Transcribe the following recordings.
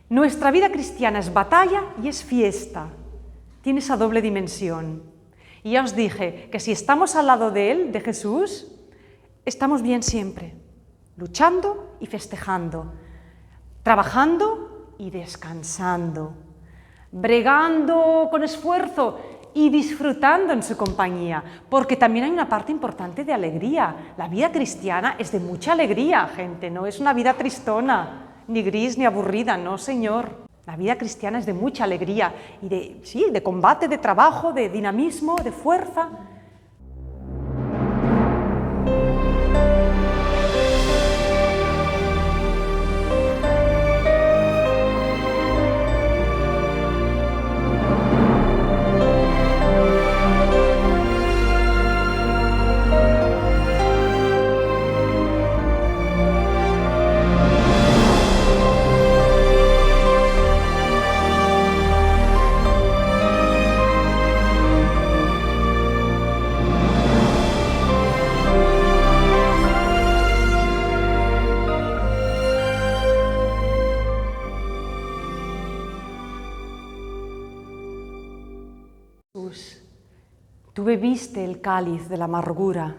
Nuestra vida cristiana es batalla y es fiesta. Tiene esa doble dimensión. Y ya os dije que si estamos al lado de Él, de Jesús, estamos bien siempre, luchando y festejando, trabajando y descansando, bregando con esfuerzo y disfrutando en su compañía, porque también hay una parte importante de alegría. La vida cristiana es de mucha alegría, gente, no es una vida tristona, ni gris ni aburrida, no, señor. La vida cristiana es de mucha alegría y de combate, de trabajo, de dinamismo, de fuerza. Tú bebiste el cáliz de la amargura,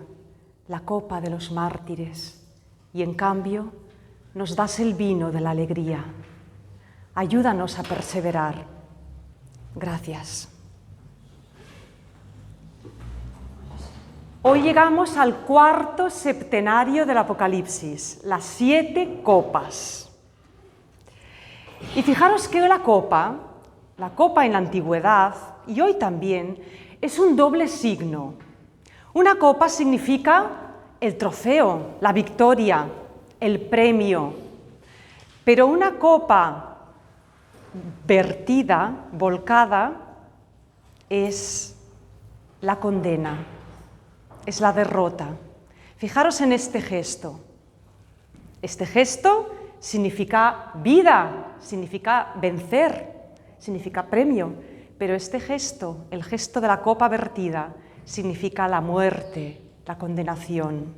la copa de los mártires, y en cambio nos das el vino de la alegría. Ayúdanos a perseverar. Gracias. Hoy llegamos al cuarto septenario del Apocalipsis, las 7 copas. Y fijaros que la copa en la antigüedad, y hoy también, es un doble signo. Una copa significa el trofeo, la victoria, el premio. Pero una copa vertida, volcada, es la condena, es la derrota. Fijaros en este gesto. Este gesto significa vida, significa vencer, significa premio. Pero este gesto, el gesto de la copa vertida, significa la muerte, la condenación,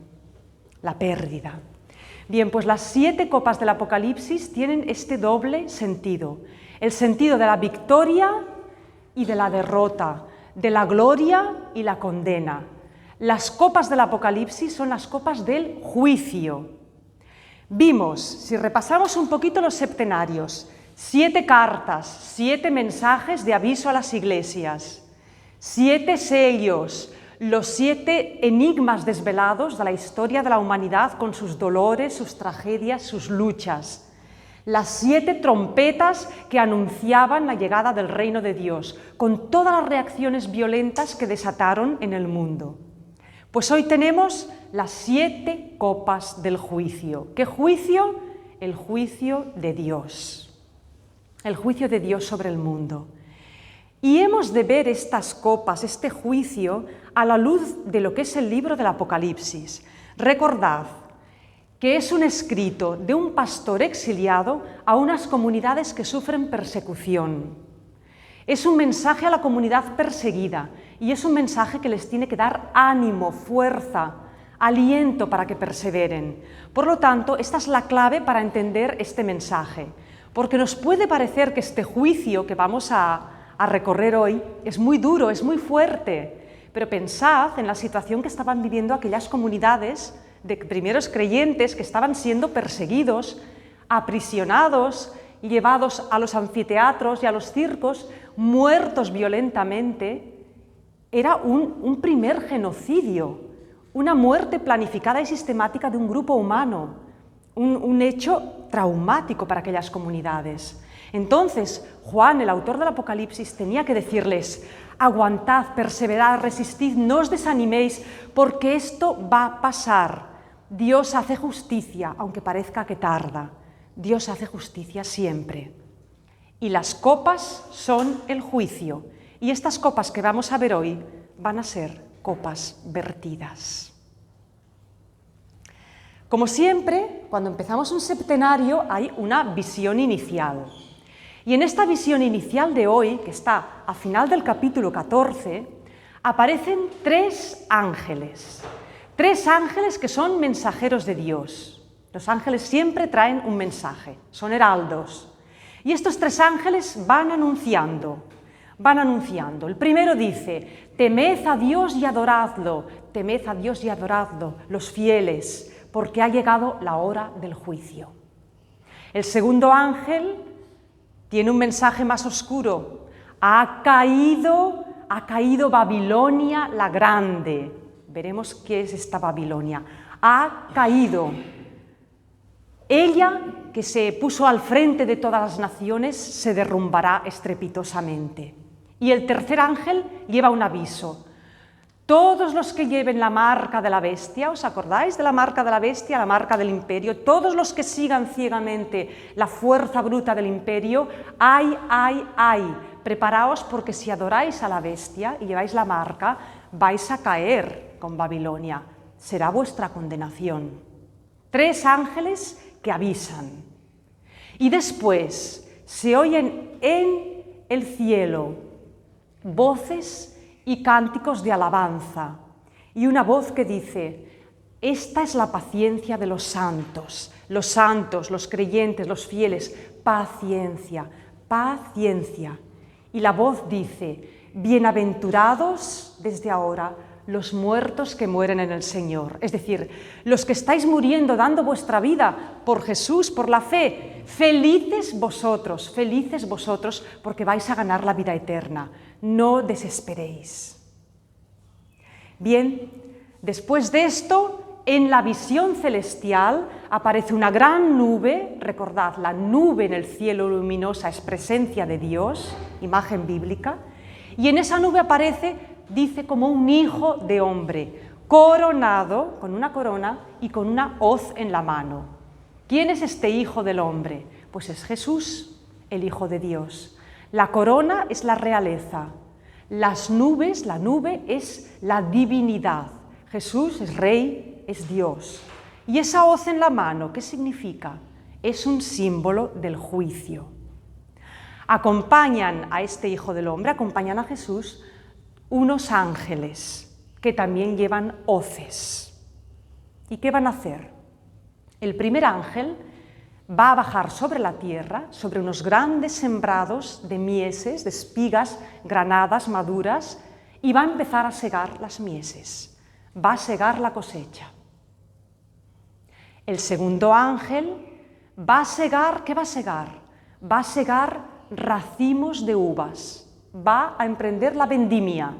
la pérdida. Bien, pues las 7 copas del Apocalipsis tienen este doble sentido. El sentido de la victoria y de la derrota, de la gloria y la condena. Las copas del Apocalipsis son las copas del juicio. Vimos, si repasamos un poquito los septenarios, 7 cartas, 7 mensajes de aviso a las iglesias, 7 sellos, los 7 enigmas desvelados de la historia de la humanidad con sus dolores, sus tragedias, sus luchas, las 7 trompetas que anunciaban la llegada del reino de Dios, con todas las reacciones violentas que desataron en el mundo. Pues hoy tenemos las 7 copas del juicio. ¿Qué juicio? El juicio de Dios. El juicio de Dios sobre el mundo. Y hemos de ver estas copas, este juicio, a la luz de lo que es el libro del Apocalipsis. Recordad que es un escrito de un pastor exiliado a unas comunidades que sufren persecución. Es un mensaje a la comunidad perseguida y es un mensaje que les tiene que dar ánimo, fuerza, aliento para que perseveren. Por lo tanto, esta es la clave para entender este mensaje. Porque nos puede parecer que este juicio que vamos a recorrer hoy es muy duro, es muy fuerte, pero pensad en la situación que estaban viviendo aquellas comunidades de primeros creyentes que estaban siendo perseguidos, aprisionados, llevados a los anfiteatros y a los circos, muertos violentamente. Era un primer genocidio, una muerte planificada y sistemática de un grupo humano. Un hecho traumático para aquellas comunidades. Entonces, Juan, el autor del Apocalipsis, tenía que decirles: aguantad, perseverad, resistid, no os desaniméis, porque esto va a pasar. Dios hace justicia, aunque parezca que tarda. Dios hace justicia siempre. Y las copas son el juicio. Y estas copas que vamos a ver hoy van a ser copas vertidas. Como siempre, cuando empezamos un septenario hay una visión inicial. Y en esta visión inicial de hoy, que está a final del capítulo 14, aparecen 3 ángeles. 3 ángeles que son mensajeros de Dios. Los ángeles siempre traen un mensaje, son heraldos. Y estos 3 ángeles van anunciando. El primero dice, temed a Dios y adoradlo, los fieles, porque ha llegado la hora del juicio. El segundo ángel tiene un mensaje más oscuro. Ha caído Babilonia la grande. Veremos qué es esta Babilonia. Ha caído. Ella, que se puso al frente de todas las naciones, se derrumbará estrepitosamente. Y el tercer ángel lleva un aviso. Todos los que lleven la marca de la bestia, ¿os acordáis de la marca de la bestia, la marca del imperio? Todos los que sigan ciegamente la fuerza bruta del imperio, ¡ay! Preparaos, porque si adoráis a la bestia y lleváis la marca, vais a caer con Babilonia. Será vuestra condenación. 3 ángeles que avisan. Y después se oyen en el cielo voces y cánticos de alabanza, y una voz que dice, esta es la paciencia de los santos, los creyentes, los fieles, paciencia. Y la voz dice, bienaventurados desde ahora los muertos que mueren en el Señor, es decir, los que estáis muriendo dando vuestra vida por Jesús, por la fe, felices vosotros, porque vais a ganar la vida eterna. No desesperéis. Bien, después de esto, en la visión celestial aparece una gran nube, recordad, la nube en el cielo luminosa es presencia de Dios, imagen bíblica, y en esa nube aparece, dice, como un hijo de hombre, coronado, con una corona y con una hoz en la mano. ¿Quién es este hijo del hombre? Pues es Jesús, el Hijo de Dios. La corona es la realeza, las nubes, la nube es la divinidad. Jesús es Rey, es Dios. Y esa hoz en la mano, ¿qué significa? Es un símbolo del juicio. Acompañan a este Hijo del Hombre, acompañan a Jesús, unos ángeles que también llevan hoces. ¿Y qué van a hacer? El primer ángel va a bajar sobre la tierra, sobre unos grandes sembrados de mieses, de espigas, granadas, maduras, y va a empezar a segar las mieses, va a segar la cosecha. El segundo ángel va a segar, ¿qué va a segar? Va a segar racimos de uvas, va a emprender la vendimia,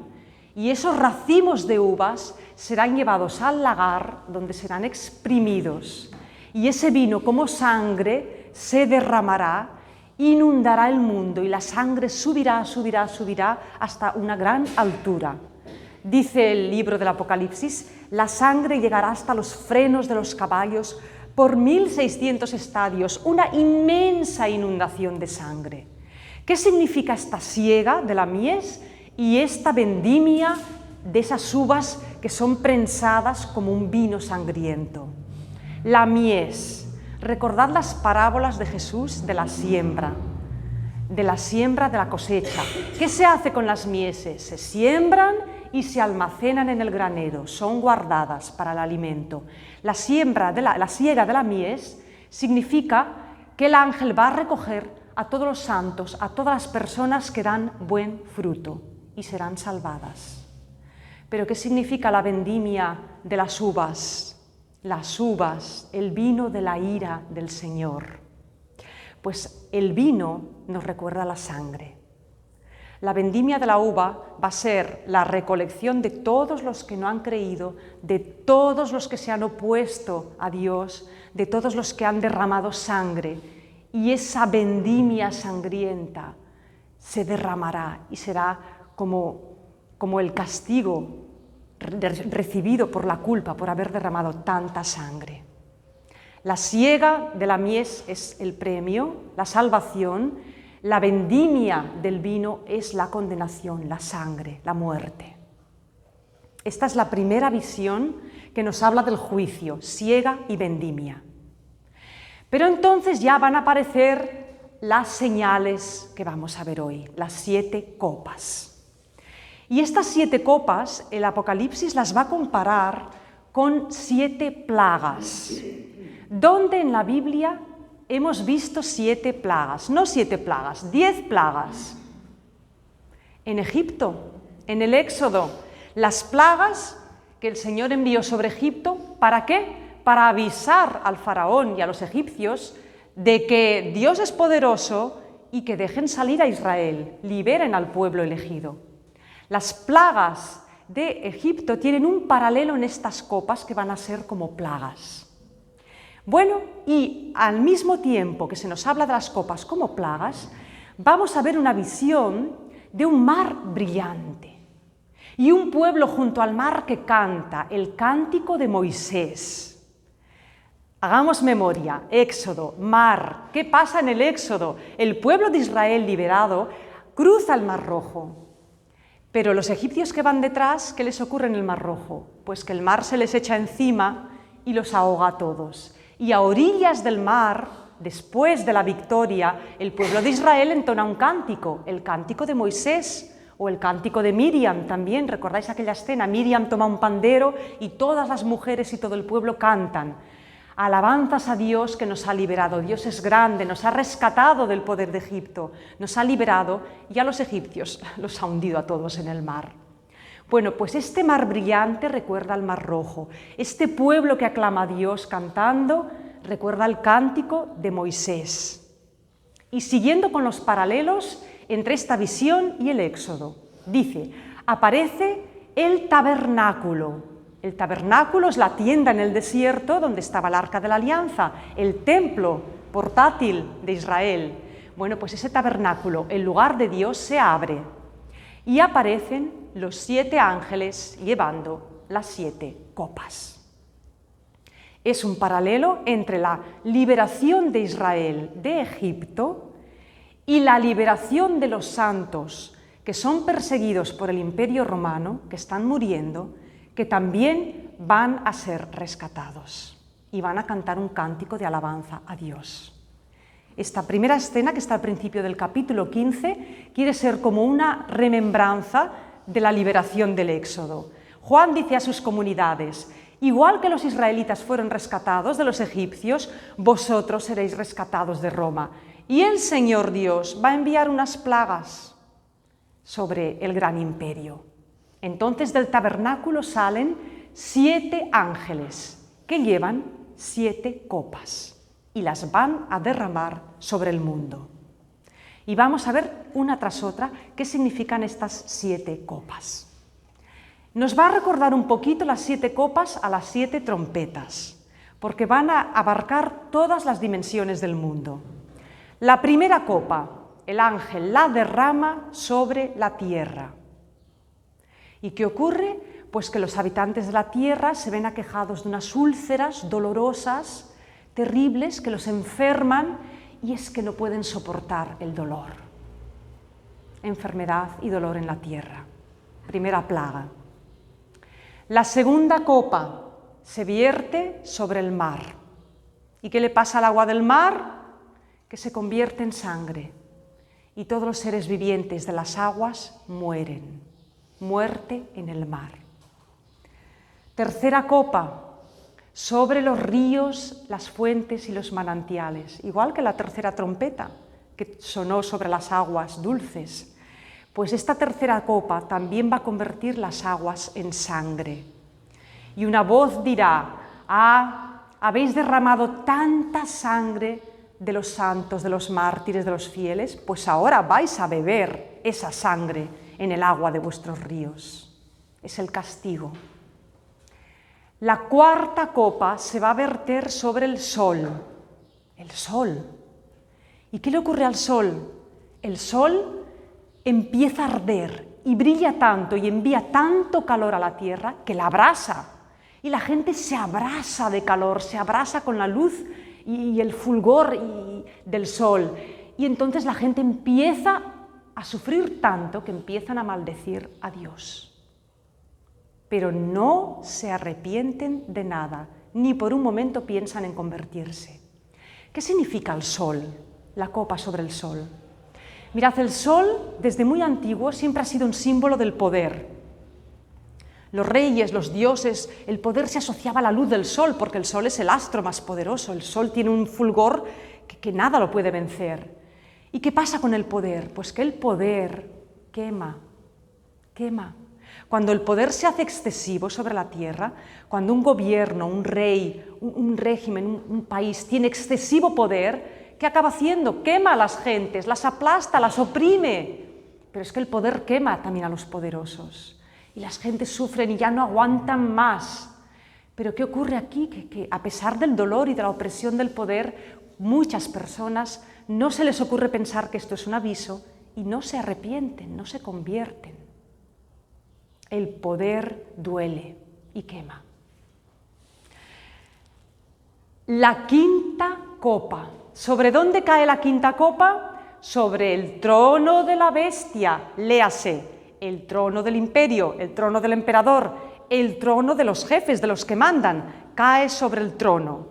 y esos racimos de uvas serán llevados al lagar, donde serán exprimidos. Y ese vino como sangre se derramará, inundará el mundo y la sangre subirá hasta una gran altura. Dice el libro del Apocalipsis, la sangre llegará hasta los frenos de los caballos por 1600 estadios, una inmensa inundación de sangre. ¿Qué significa esta siega de la mies y esta vendimia de esas uvas que son prensadas como un vino sangriento? La mies, recordad las parábolas de Jesús de la siembra de la cosecha. ¿Qué se hace con las mieses? Se siembran y se almacenan en el granero, son guardadas para el alimento. La siega de la mies significa que el ángel va a recoger a todos los santos, a todas las personas que dan buen fruto y serán salvadas. ¿Pero qué significa la vendimia de las uvas? Las uvas, el vino de la ira del Señor. Pues el vino nos recuerda la sangre. La vendimia de la uva va a ser la recolección de todos los que no han creído, de todos los que se han opuesto a Dios, de todos los que han derramado sangre. Y esa vendimia sangrienta se derramará y será como el castigo recibido por la culpa, por haber derramado tanta sangre. La siega de la mies es el premio, la salvación, la vendimia del vino es la condenación, la sangre, la muerte. Esta es la primera visión que nos habla del juicio, siega y vendimia. Pero entonces ya van a aparecer las señales que vamos a ver hoy, las 7 copas. Y estas 7 copas, el Apocalipsis las va a comparar con 7 plagas. ¿Dónde en la Biblia hemos visto 7 plagas, no 7 plagas, 10 plagas. En Egipto, en el Éxodo, las plagas que el Señor envió sobre Egipto, ¿para qué? Para avisar al faraón y a los egipcios de que Dios es poderoso y que dejen salir a Israel, liberen al pueblo elegido. Las plagas de Egipto tienen un paralelo en estas copas que van a ser como plagas. Bueno, y al mismo tiempo que se nos habla de las copas como plagas, vamos a ver una visión de un mar brillante y un pueblo junto al mar que canta el cántico de Moisés. Hagamos memoria, Éxodo, mar. ¿Qué pasa en el Éxodo? El pueblo de Israel liberado cruza el Mar Rojo. Pero los egipcios que van detrás, ¿qué les ocurre en el Mar Rojo? Pues que el mar se les echa encima y los ahoga a todos. Y a orillas del mar, después de la victoria, el pueblo de Israel entona un cántico, el cántico de Moisés o el cántico de Miriam también. ¿Recordáis aquella escena? Miriam toma un pandero y todas las mujeres y todo el pueblo cantan. Alabanzas a Dios que nos ha liberado. Dios es grande, nos ha rescatado del poder de Egipto, nos ha liberado y a los egipcios los ha hundido a todos en el mar. Bueno, pues este mar brillante recuerda al Mar Rojo. Este pueblo que aclama a Dios cantando recuerda el cántico de Moisés. Y siguiendo con los paralelos entre esta visión y el Éxodo, dice, aparece el tabernáculo. El tabernáculo es la tienda en el desierto donde estaba el Arca de la Alianza, el templo portátil de Israel. Bueno, pues ese tabernáculo, el lugar de Dios, se abre y aparecen los 7 ángeles llevando las 7 copas. Es un paralelo entre la liberación de Israel de Egipto y la liberación de los santos que son perseguidos por el Imperio Romano, que están muriendo, que también van a ser rescatados y van a cantar un cántico de alabanza a Dios. Esta primera escena, que está al principio del capítulo 15, quiere ser como una remembranza de la liberación del Éxodo. Juan dice a sus comunidades, igual que los israelitas fueron rescatados de los egipcios, vosotros seréis rescatados de Roma. Y el Señor Dios va a enviar unas plagas sobre el gran imperio. Entonces del tabernáculo salen 7 ángeles que llevan 7 copas y las van a derramar sobre el mundo. Y vamos a ver una tras otra qué significan estas 7 copas. Nos va a recordar un poquito las 7 copas a las 7 trompetas, porque van a abarcar todas las dimensiones del mundo. La primera copa, el ángel la derrama sobre la tierra. ¿Y qué ocurre? Pues que los habitantes de la tierra se ven aquejados de unas úlceras dolorosas, terribles, que los enferman y es que no pueden soportar el dolor. Enfermedad y dolor en la tierra. Primera plaga. La segunda copa se vierte sobre el mar. ¿Y qué le pasa al agua del mar? Que se convierte en sangre y todos los seres vivientes de las aguas mueren. Muerte en el mar. Tercera copa, sobre los ríos, las fuentes y los manantiales, igual que la tercera trompeta que sonó sobre las aguas dulces. Pues esta tercera copa también va a convertir las aguas en sangre. Y una voz dirá, habéis derramado tanta sangre de los santos, de los mártires, de los fieles, pues ahora vais a beber esa sangre en el agua de vuestros ríos. Es el castigo. La cuarta copa se va a verter sobre el sol. El sol. ¿Y qué le ocurre al sol? El sol empieza a arder y brilla tanto y envía tanto calor a la tierra que la abrasa. Y la gente se abrasa de calor, se abrasa con la luz y el fulgor del sol. Y entonces la gente empieza a sufrir tanto que empiezan a maldecir a Dios. Pero no se arrepienten de nada, ni por un momento piensan en convertirse. ¿Qué significa el sol? La copa sobre el sol. Mirad, el sol, desde muy antiguo, siempre ha sido un símbolo del poder. Los reyes, los dioses, el poder se asociaba a la luz del sol, porque el sol es el astro más poderoso. El sol tiene un fulgor que nada lo puede vencer. ¿Y qué pasa con el poder? Pues que el poder quema. Cuando el poder se hace excesivo sobre la tierra, cuando un gobierno, un rey, un régimen, un país tiene excesivo poder, ¿qué acaba haciendo? Quema a las gentes, las aplasta, las oprime. Pero es que el poder quema también a los poderosos. Y las gentes sufren y ya no aguantan más. Pero ¿qué ocurre aquí? Que a pesar del dolor y de la opresión del poder, muchas personas no se les ocurre pensar que esto es un aviso y no se arrepienten, no se convierten. El poder duele y quema. La quinta copa. ¿Sobre dónde cae la quinta copa? Sobre el trono de la bestia, léase, el trono del imperio, el trono del emperador, el trono de los jefes, de los que mandan, cae sobre el trono.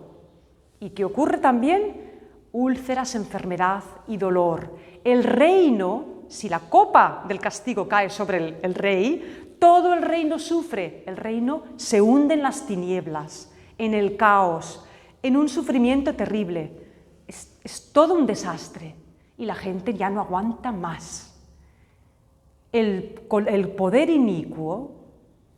¿Y qué ocurre también? Úlceras, enfermedad y dolor. El reino, si la copa del castigo cae sobre el rey, todo el reino sufre, el reino se hunde en las tinieblas, en el caos, en un sufrimiento terrible. Es todo un desastre y la gente ya no aguanta más. El poder inicuo,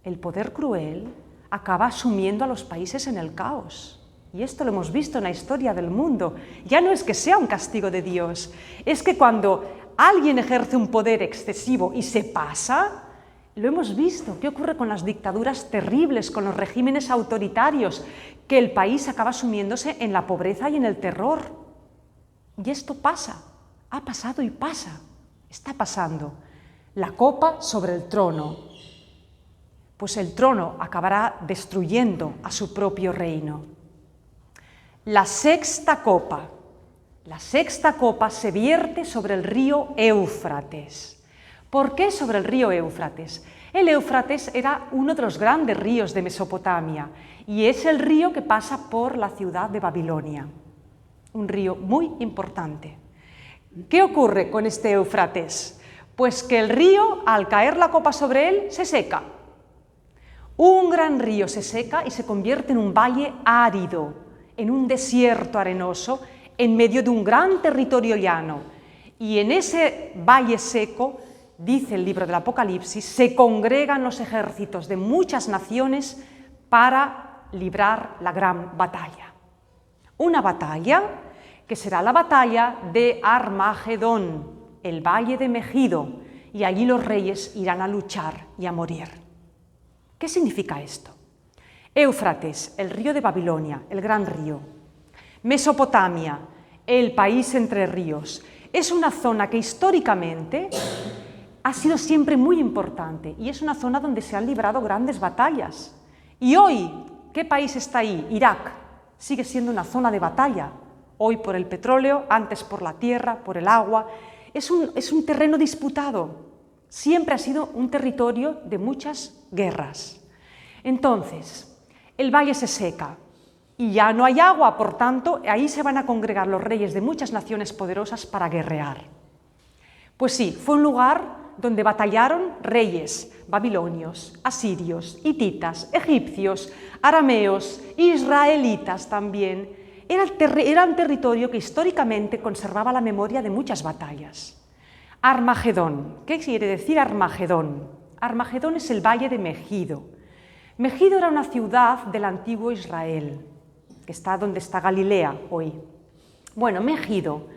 el poder cruel, acaba sumiendo a los países en el caos. Y esto lo hemos visto en la historia del mundo. Ya no es que sea un castigo de Dios, es que cuando alguien ejerce un poder excesivo y se pasa, lo hemos visto. ¿Qué ocurre con las dictaduras terribles, con los regímenes autoritarios? Que el país acaba sumiéndose en la pobreza y en el terror. Y esto pasa, ha pasado y pasa, está pasando. La copa sobre el trono. Pues el trono acabará destruyendo a su propio reino. La sexta copa se vierte sobre el río Éufrates. ¿Por qué sobre el río Éufrates? El Éufrates era uno de los grandes ríos de Mesopotamia y es el río que pasa por la ciudad de Babilonia. Un río muy importante. ¿Qué ocurre con este Éufrates? Pues que el río, al caer la copa sobre él, se seca. Un gran río se seca y se convierte en un valle árido, en un desierto arenoso, en medio de un gran territorio llano. Y en ese valle seco, dice el libro del Apocalipsis, se congregan los ejércitos de muchas naciones para librar la gran batalla. Una batalla que será la batalla de Armagedón, el valle de Megido, y allí los reyes irán a luchar y a morir. ¿Qué significa esto? Éufrates, el río de Babilonia, el gran río. Mesopotamia, el país entre ríos. Es una zona que históricamente ha sido siempre muy importante y es una zona donde se han librado grandes batallas. Y hoy, ¿qué país está ahí? Irak. Sigue siendo una zona de batalla. Hoy por el petróleo, antes por la tierra, por el agua. Es un terreno disputado. Siempre ha sido un territorio de muchas guerras. Entonces, el valle se seca y ya no hay agua, por tanto, ahí se van a congregar los reyes de muchas naciones poderosas para guerrear. Pues sí, fue un lugar donde batallaron reyes babilonios, asirios, hititas, egipcios, arameos, israelitas también. Era un territorio que históricamente conservaba la memoria de muchas batallas. Armagedón. ¿Qué quiere decir Armagedón? Armagedón es el valle de Megido. Megido era una ciudad del antiguo Israel, que está donde está Galilea hoy. Bueno, Megido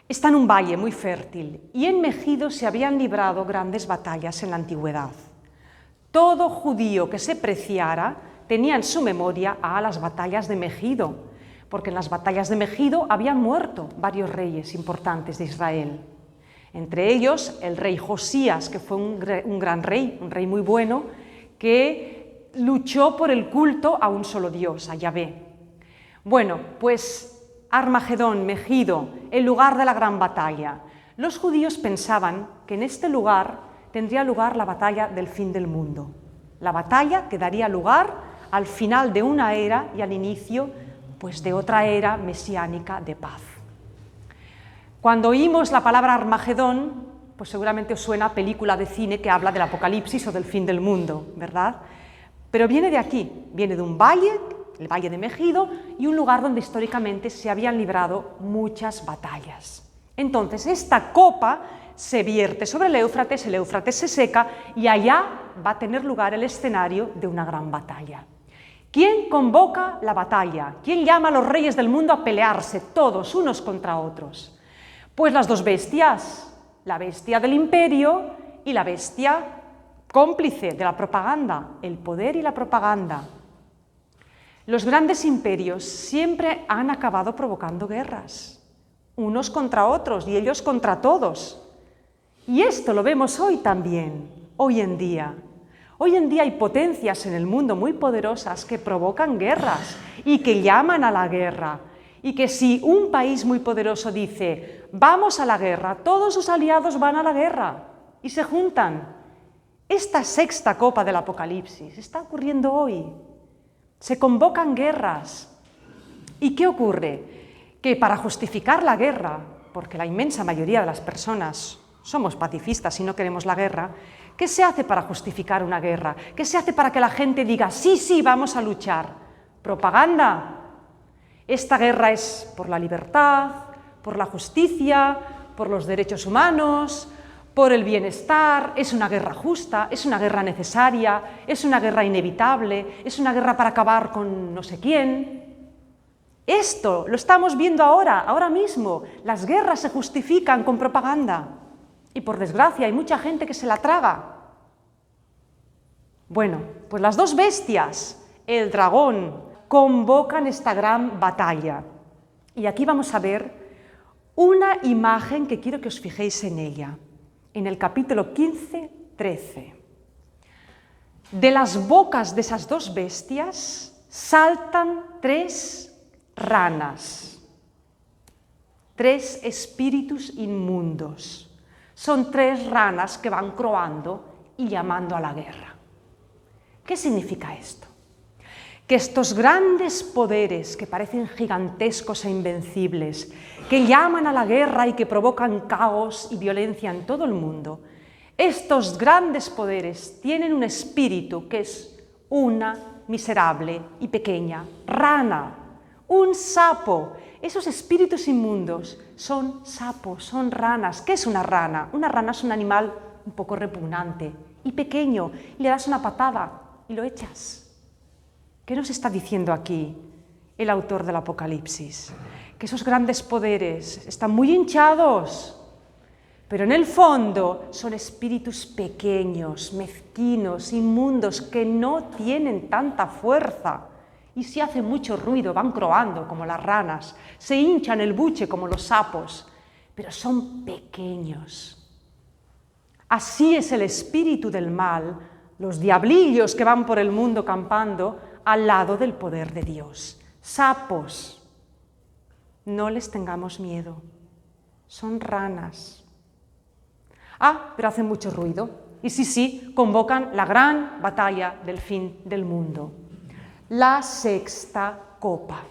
está en un valle muy fértil y en Megido se habían librado grandes batallas en la antigüedad. Todo judío que se preciara tenía en su memoria a las batallas de Megido, porque en las batallas de Megido habían muerto varios reyes importantes de Israel. Entre ellos el rey Josías, que fue un gran rey, un rey muy bueno, que luchó por el culto a un solo Dios, a Yahvé. Bueno, pues Armagedón, Megido, el lugar de la gran batalla. Los judíos pensaban que en este lugar tendría lugar la batalla del fin del mundo. La batalla que daría lugar al final de una era y al inicio pues, de otra era mesiánica de paz. Cuando oímos la palabra Armagedón, pues seguramente os suena a película de cine que habla del apocalipsis o del fin del mundo, ¿verdad? Pero viene de aquí, viene de un valle el Valle de Megido, y un lugar donde históricamente se habían librado muchas batallas. Entonces, esta copa se vierte sobre el Éufrates se seca y allá va a tener lugar el escenario de una gran batalla. ¿Quién convoca la batalla? ¿Quién llama a los reyes del mundo a pelearse, todos unos contra otros? Pues las dos bestias, la bestia del imperio y la bestia cómplice de la propaganda, el poder y la propaganda. Los grandes imperios siempre han acabado provocando guerras, unos contra otros y ellos contra todos. Y esto lo vemos hoy también, hoy en día. Hoy en día hay potencias en el mundo muy poderosas que provocan guerras y que llaman a la guerra. Y que si un país muy poderoso dice, vamos a la guerra, todos sus aliados van a la guerra y se juntan. Esta sexta copa del Apocalipsis está ocurriendo hoy. Se convocan guerras. ¿Y qué ocurre? Que para justificar la guerra, porque la inmensa mayoría de las personas somos pacifistas y no queremos la guerra, ¿qué se hace para justificar una guerra? ¿Qué se hace para que la gente diga, sí, sí, vamos a luchar? Propaganda. Esta guerra es por la libertad, por la justicia, por los derechos humanos, por el bienestar, es una guerra justa, es una guerra necesaria, es una guerra inevitable, es una guerra para acabar con no sé quién. Esto lo estamos viendo ahora mismo. Las guerras se justifican con propaganda. Y por desgracia hay mucha gente que se la traga. Bueno, pues las dos bestias, el dragón, convocan esta gran batalla. Y aquí vamos a ver una imagen que quiero que os fijéis en ella, en el capítulo 15-13. De las bocas de esas dos bestias saltan 3 ranas, 3 espíritus inmundos. Son 3 ranas que van croando y llamando a la guerra. ¿Qué significa esto? Que estos grandes poderes que parecen gigantescos e invencibles, que llaman a la guerra y que provocan caos y violencia en todo el mundo, estos grandes poderes tienen un espíritu que es una miserable y pequeña rana, un sapo. Esos espíritus inmundos son sapos, son ranas. ¿Qué es una rana? Una rana es un animal un poco repugnante y pequeño. Y le das una patada y lo echas. ¿Qué nos está diciendo aquí el autor del Apocalipsis? Que esos grandes poderes están muy hinchados, pero en el fondo son espíritus pequeños, mezquinos, inmundos, que no tienen tanta fuerza. Y si hace mucho ruido, van croando como las ranas, se hinchan el buche como los sapos, pero son pequeños. Así es el espíritu del mal, los diablillos que van por el mundo campando al lado del poder de Dios. Sapos, no les tengamos miedo, son ranas. Ah, pero hacen mucho ruido. Y sí, convocan la gran batalla del fin del mundo. La sexta copa.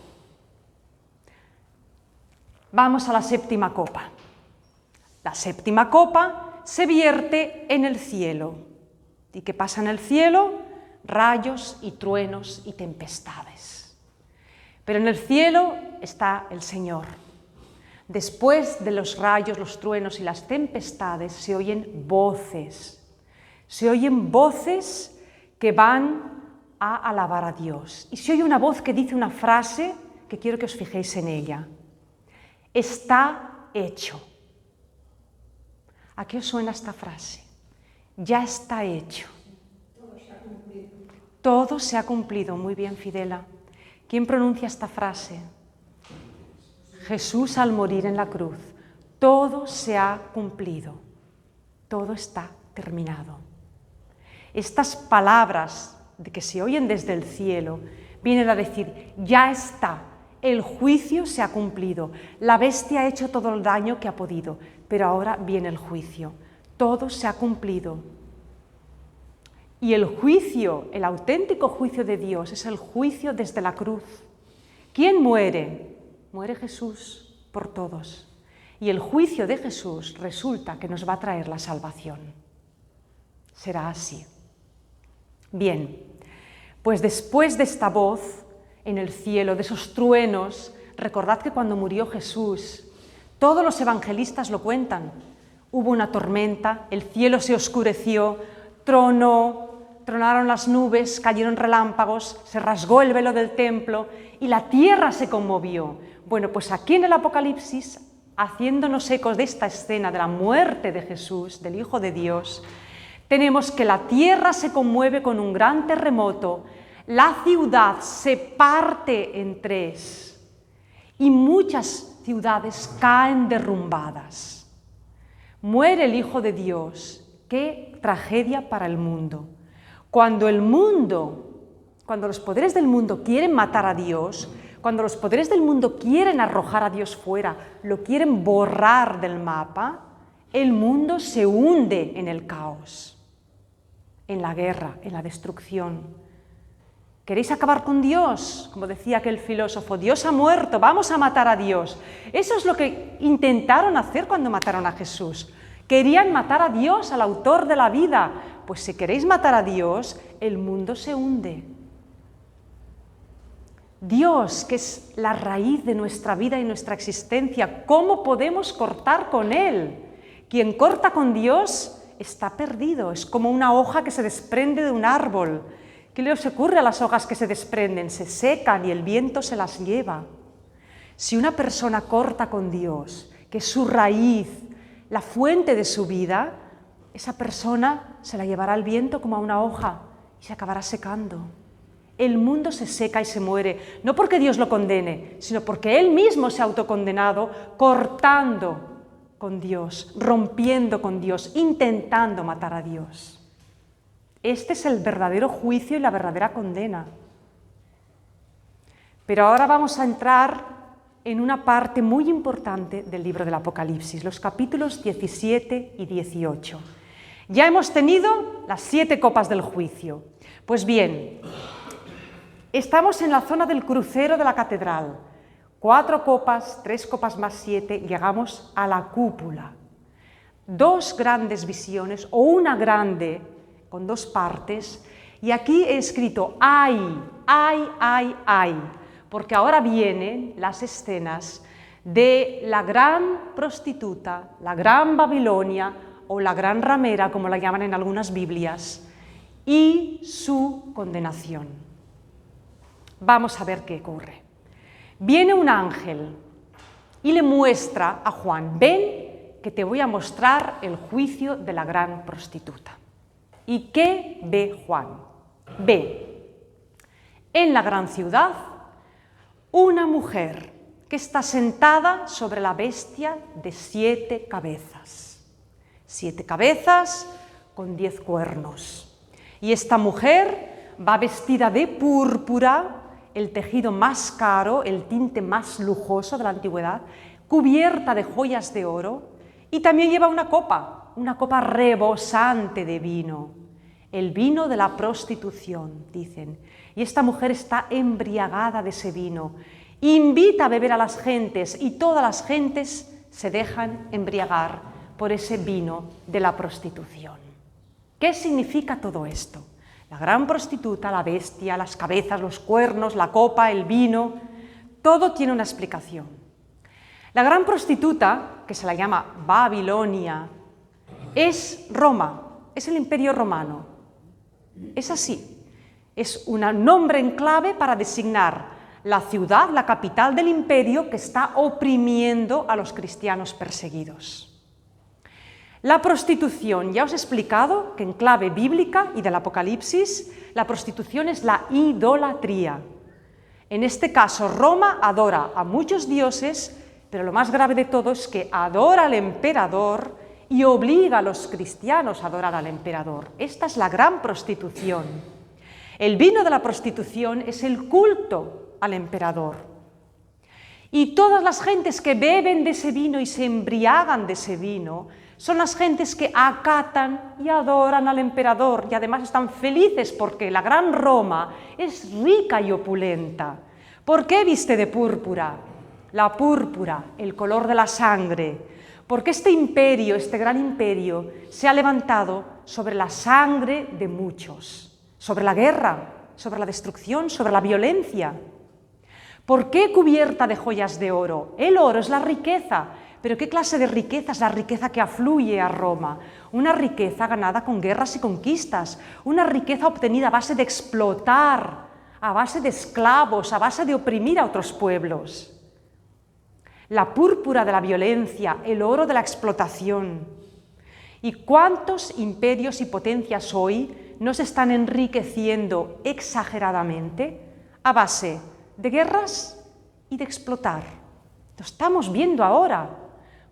Vamos a la séptima copa. La séptima copa se vierte en el cielo. ¿Y qué pasa en el cielo? Rayos y truenos y tempestades. Pero en el cielo está el Señor. Después de los rayos, los truenos y las tempestades se oyen voces. Se oyen voces que van a alabar a Dios. Y se oye una voz que dice una frase que quiero que os fijéis en ella. Está hecho. ¿A qué os suena esta frase? Ya está hecho. Todo se ha cumplido. Muy bien, Fidela. ¿Quién pronuncia esta frase? Jesús al morir en la cruz. Todo se ha cumplido. Todo está terminado. Estas palabras de que se oyen desde el cielo vienen a decir, ya está, el juicio se ha cumplido, la bestia ha hecho todo el daño que ha podido, pero ahora viene el juicio, todo se ha cumplido. Y el juicio, el auténtico juicio de Dios, es el juicio desde la cruz. ¿Quién muere? Muere Jesús por todos. Y el juicio de Jesús resulta que nos va a traer la salvación. Será así. Bien, pues después de esta voz, en el cielo, de esos truenos. Recordad que cuando murió Jesús, todos los evangelistas lo cuentan. Hubo una tormenta, el cielo se oscureció, tronaron las nubes, cayeron relámpagos, se rasgó el velo del templo y la tierra se conmovió. Bueno, pues aquí en el Apocalipsis, haciéndonos ecos de esta escena de la muerte de Jesús, del Hijo de Dios, tenemos que la tierra se conmueve con un gran terremoto, la ciudad se parte en tres y muchas ciudades caen derrumbadas. Muere el Hijo de Dios. ¡Qué tragedia para el mundo! Cuando los poderes del mundo quieren matar a Dios, cuando los poderes del mundo quieren arrojar a Dios fuera, lo quieren borrar del mapa, el mundo se hunde en el caos, en la guerra, en la destrucción. ¿Queréis acabar con Dios? Como decía aquel filósofo, Dios ha muerto, vamos a matar a Dios. Eso es lo que intentaron hacer cuando mataron a Jesús. Querían matar a Dios, al autor de la vida. Pues si queréis matar a Dios, el mundo se hunde. Dios, que es la raíz de nuestra vida y nuestra existencia, ¿cómo podemos cortar con Él? Quien corta con Dios está perdido, es como una hoja que se desprende de un árbol. ¿Qué les ocurre a las hojas que se desprenden? Se secan y el viento se las lleva. Si una persona corta con Dios, que es su raíz, la fuente de su vida, esa persona se la llevará el viento como a una hoja y se acabará secando. El mundo se seca y se muere, no porque Dios lo condene, sino porque Él mismo se ha autocondenado, cortando con Dios, rompiendo con Dios, intentando matar a Dios. Este es el verdadero juicio y la verdadera condena. Pero ahora vamos a entrar en una parte muy importante del libro del Apocalipsis, los capítulos 17 y 18. Ya hemos tenido las 7 copas del juicio. Pues bien, estamos en la zona del crucero de la catedral. 4 copas, 3 copas más 7, llegamos a la cúpula. 2 grandes visiones, o una grande, con 2 partes, y aquí he escrito ¡ay, ay, ay, ay! Porque ahora vienen las escenas de la gran prostituta, la gran Babilonia, o la gran ramera, como la llaman en algunas Biblias, y su condenación. Vamos a ver qué ocurre. Viene un ángel y le muestra a Juan, ven que te voy a mostrar el juicio de la gran prostituta. ¿Y qué ve Juan? Ve en la gran ciudad una mujer que está sentada sobre la bestia de 7 cabezas. 7 cabezas con 10 cuernos. Y esta mujer va vestida de púrpura, el tejido más caro, el tinte más lujoso de la antigüedad, cubierta de joyas de oro, y también lleva una copa rebosante de vino, el vino de la prostitución, dicen. Y esta mujer está embriagada de ese vino, invita a beber a las gentes, y todas las gentes se dejan embriagar por ese vino de la prostitución. ¿Qué significa todo esto? La gran prostituta, la bestia, las cabezas, los cuernos, la copa, el vino, todo tiene una explicación. La gran prostituta, que se la llama Babilonia, es Roma, es el Imperio Romano. Es así, es un nombre en clave para designar la ciudad, la capital del imperio que está oprimiendo a los cristianos perseguidos. La prostitución, ya os he explicado que en clave bíblica y del Apocalipsis, la prostitución es la idolatría. En este caso, Roma adora a muchos dioses, pero lo más grave de todo es que adora al emperador y obliga a los cristianos a adorar al emperador. Esta es la gran prostitución. El vino de la prostitución es el culto al emperador. Y todas las gentes que beben de ese vino y se embriagan de ese vino son las gentes que acatan y adoran al emperador y además están felices porque la gran Roma es rica y opulenta. ¿Por qué viste de púrpura? La púrpura, el color de la sangre, porque este imperio, este gran imperio, se ha levantado sobre la sangre de muchos, sobre la guerra, sobre la destrucción, sobre la violencia. ¿Por qué cubierta de joyas de oro? El oro es la riqueza. ¿Pero qué clase de riqueza es la riqueza que afluye a Roma? Una riqueza ganada con guerras y conquistas, una riqueza obtenida a base de explotar, a base de esclavos, a base de oprimir a otros pueblos. La púrpura de la violencia, el oro de la explotación. ¿Y cuántos imperios y potencias hoy no se están enriqueciendo exageradamente a base de guerras y de explotar? Lo estamos viendo ahora.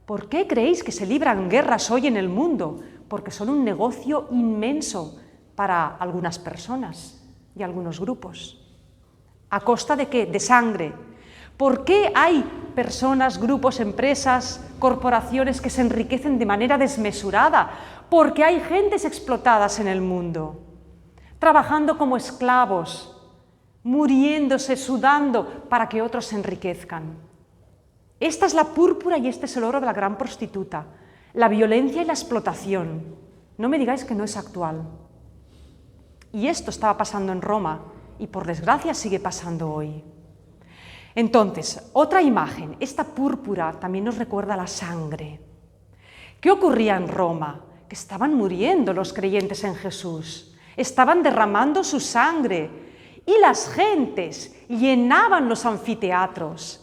¿Por qué creéis que se libran guerras hoy en el mundo? Porque son un negocio inmenso para algunas personas y algunos grupos. ¿A costa de qué? De sangre. ¿Por qué hay personas, grupos, empresas, corporaciones que se enriquecen de manera desmesurada? Porque hay gentes explotadas en el mundo, trabajando como esclavos, muriéndose, sudando, para que otros se enriquezcan. Esta es la púrpura y este es el oro de la gran prostituta, la violencia y la explotación. No me digáis que no es actual. Y esto estaba pasando en Roma y por desgracia sigue pasando hoy. Entonces, otra imagen, esta púrpura también nos recuerda la sangre. ¿Qué ocurría en Roma? Que estaban muriendo los creyentes en Jesús, estaban derramando su sangre y las gentes llenaban los anfiteatros.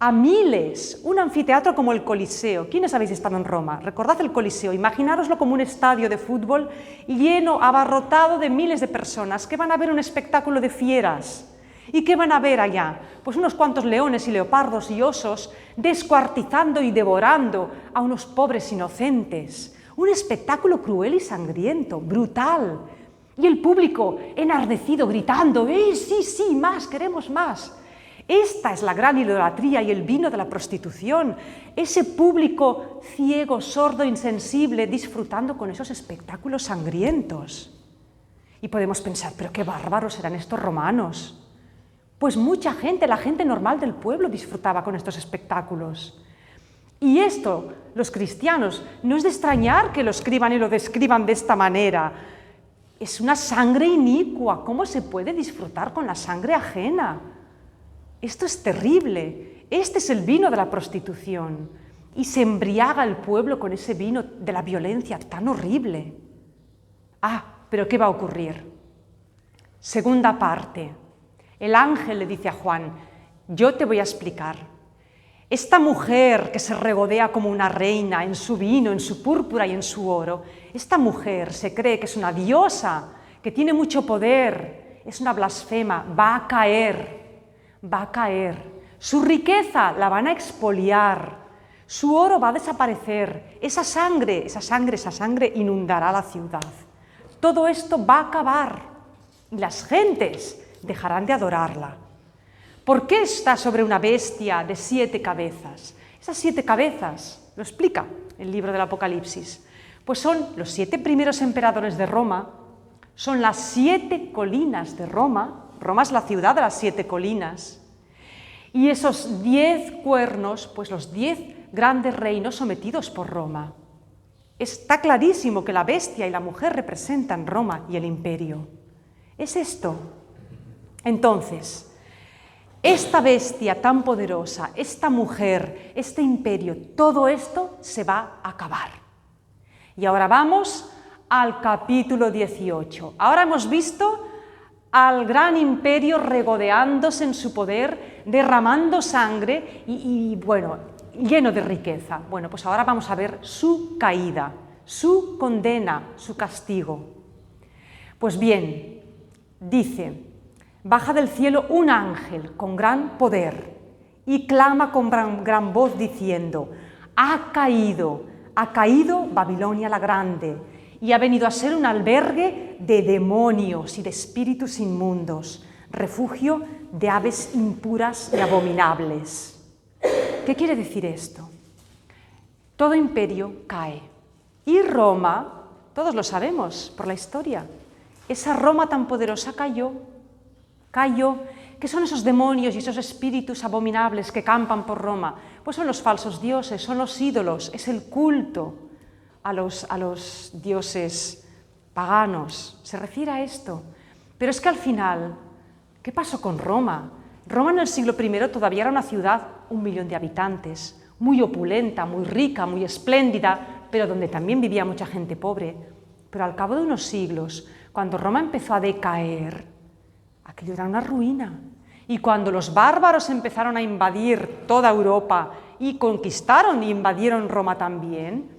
A miles, un anfiteatro como el Coliseo. ¿Quiénes habéis estado en Roma? Recordad el Coliseo, imaginároslo como un estadio de fútbol lleno, abarrotado de miles de personas que van a ver un espectáculo de fieras. ¿Y qué van a ver allá? Pues unos cuantos leones y leopardos y osos descuartizando y devorando a unos pobres inocentes. Un espectáculo cruel y sangriento, brutal. Y el público enardecido, gritando, sí, sí, más, queremos más! Esta es la gran idolatría y el vino de la prostitución, ese público ciego, sordo, insensible, disfrutando con esos espectáculos sangrientos. Y podemos pensar, pero qué bárbaros eran estos romanos. Pues mucha gente, la gente normal del pueblo disfrutaba con estos espectáculos. Y esto, los cristianos, no es de extrañar que lo escriban y lo describan de esta manera. Es una sangre inicua, ¿cómo se puede disfrutar con la sangre ajena? Esto es terrible, este es el vino de la prostitución y se embriaga el pueblo con ese vino de la violencia tan horrible. Pero ¿qué va a ocurrir? Segunda parte, el ángel le dice a Juan, yo te voy a explicar. Esta mujer que se regodea como una reina en su vino, en su púrpura y en su oro, esta mujer se cree que es una diosa, que tiene mucho poder, es una blasfema, va a caer. Su riqueza la van a expoliar, su oro va a desaparecer, esa sangre inundará la ciudad. Todo esto va a acabar y las gentes dejarán de adorarla. ¿Por qué está sobre una bestia de 7 cabezas? Esas 7 cabezas, lo explica el libro del Apocalipsis, pues son los 7 primeros emperadores de Roma, son las 7 colinas de Roma. Roma es la ciudad de las 7 colinas. Y esos 10 cuernos, pues los 10 grandes reinos sometidos por Roma. Está clarísimo que la bestia y la mujer representan Roma y el imperio. Es esto. Entonces, esta bestia tan poderosa, esta mujer, este imperio, todo esto se va a acabar. Y ahora vamos al capítulo 18. Ahora hemos visto al gran imperio regodeándose en su poder, derramando sangre y lleno de riqueza. Bueno, pues ahora vamos a ver su caída, su condena, su castigo. Pues bien, dice, baja del cielo un ángel con gran poder y clama con gran voz diciendo, ha caído Babilonia la Grande, y ha venido a ser un albergue de demonios y de espíritus inmundos, refugio de aves impuras y abominables. ¿Qué quiere decir esto? Todo imperio cae. Y Roma, todos lo sabemos por la historia, esa Roma tan poderosa cayó. ¿Qué son esos demonios y esos espíritus abominables que campan por Roma? Pues son los falsos dioses, son los ídolos, es el culto a los dioses paganos, se refiere a esto. Pero es que al final, ¿qué pasó con Roma? Roma en el siglo I todavía era una ciudad, 1 millón de habitantes, muy opulenta, muy rica, muy espléndida, pero donde también vivía mucha gente pobre. Pero al cabo de unos siglos, cuando Roma empezó a decaer, aquello era una ruina. Y cuando los bárbaros empezaron a invadir toda Europa y conquistaron y invadieron Roma también,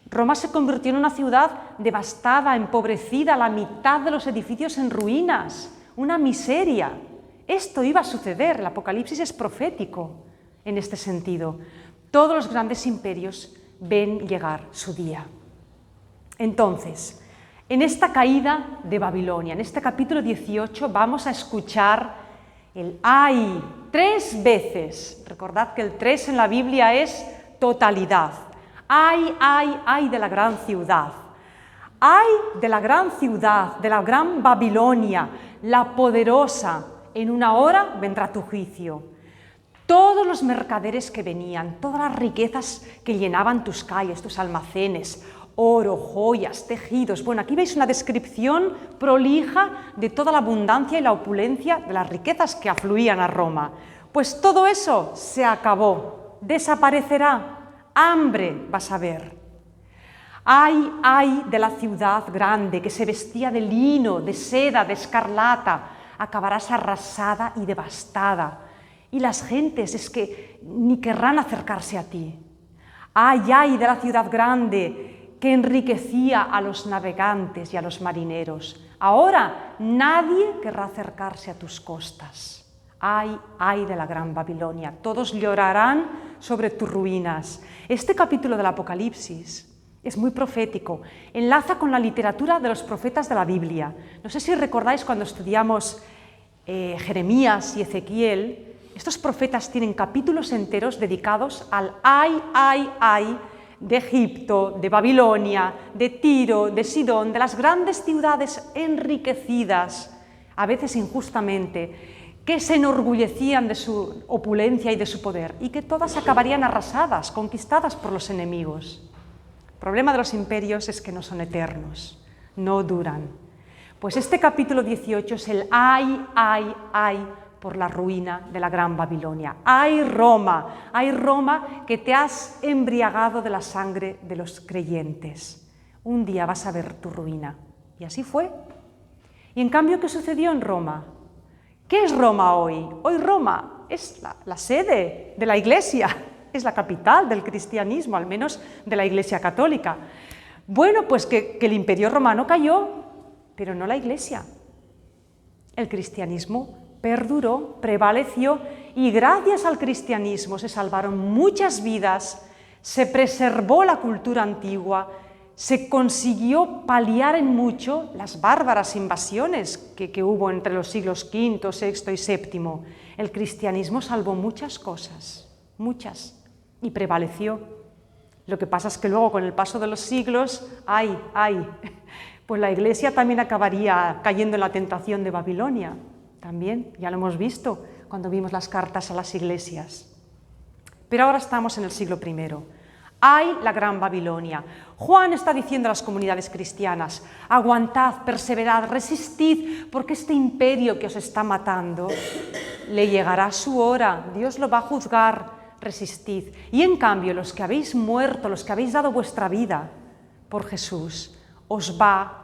Roma se convirtió en una ciudad devastada, empobrecida, la mitad de los edificios en ruinas, una miseria. Esto iba a suceder, el Apocalipsis es profético en este sentido. Todos los grandes imperios ven llegar su día. Entonces, en esta caída de Babilonia, en este capítulo 18, vamos a escuchar el ay 3 veces. Recordad que el 3 en la Biblia es totalidad. Ay, ay, ay de la gran ciudad. Ay de la gran ciudad, de la gran Babilonia, la poderosa. En una hora vendrá tu juicio. Todos los mercaderes que venían, todas las riquezas que llenaban tus calles, tus almacenes, oro, joyas, tejidos. Bueno, aquí veis una descripción prolija de toda la abundancia y la opulencia de las riquezas que afluían a Roma. Pues todo eso se acabó, desaparecerá. Hambre vas a ver. Ay, ay de la ciudad grande que se vestía de lino, de seda, de escarlata. Acabarás arrasada y devastada. Y las gentes es que ni querrán acercarse a ti. Ay, ay de la ciudad grande que enriquecía a los navegantes y a los marineros. Ahora nadie querrá acercarse a tus costas. Ay, ay de la gran Babilonia, todos llorarán sobre tus ruinas. Este capítulo del Apocalipsis es muy profético, enlaza con la literatura de los profetas de la Biblia. No sé si recordáis cuando estudiamos Jeremías y Ezequiel, estos profetas tienen capítulos enteros dedicados al ay, ay, ay de Egipto, de Babilonia, de Tiro, de Sidón, de las grandes ciudades enriquecidas, a veces injustamente, que se enorgullecían de su opulencia y de su poder, y que todas acabarían arrasadas, conquistadas por los enemigos. El problema de los imperios es que no son eternos, no duran. Pues este capítulo 18 es el ay, ay, ay por la ruina de la gran Babilonia. ¡Ay Roma que te has embriagado de la sangre de los creyentes! Un día vas a ver tu ruina. Y así fue. Y en cambio, ¿qué sucedió en Roma? ¿Qué es Roma hoy? Hoy Roma es la sede de la Iglesia, es la capital del cristianismo, al menos de la Iglesia católica. Bueno, pues que el Imperio Romano cayó, pero no la Iglesia. El cristianismo perduró, prevaleció y gracias al cristianismo se salvaron muchas vidas, se preservó la cultura antigua, se consiguió paliar en mucho las bárbaras invasiones que hubo entre los siglos V, VI y VII. El cristianismo salvó muchas cosas, muchas, y prevaleció. Lo que pasa es que luego con el paso de los siglos, pues la Iglesia también acabaría cayendo en la tentación de Babilonia. También, ya lo hemos visto cuando vimos las cartas a las iglesias. Pero ahora estamos en el siglo I. ¡Ay, la gran Babilonia! Juan está diciendo a las comunidades cristianas, aguantad, perseverad, resistid, porque este imperio que os está matando, le llegará su hora, Dios lo va a juzgar, resistid. Y en cambio, los que habéis muerto, los que habéis dado vuestra vida por Jesús, os va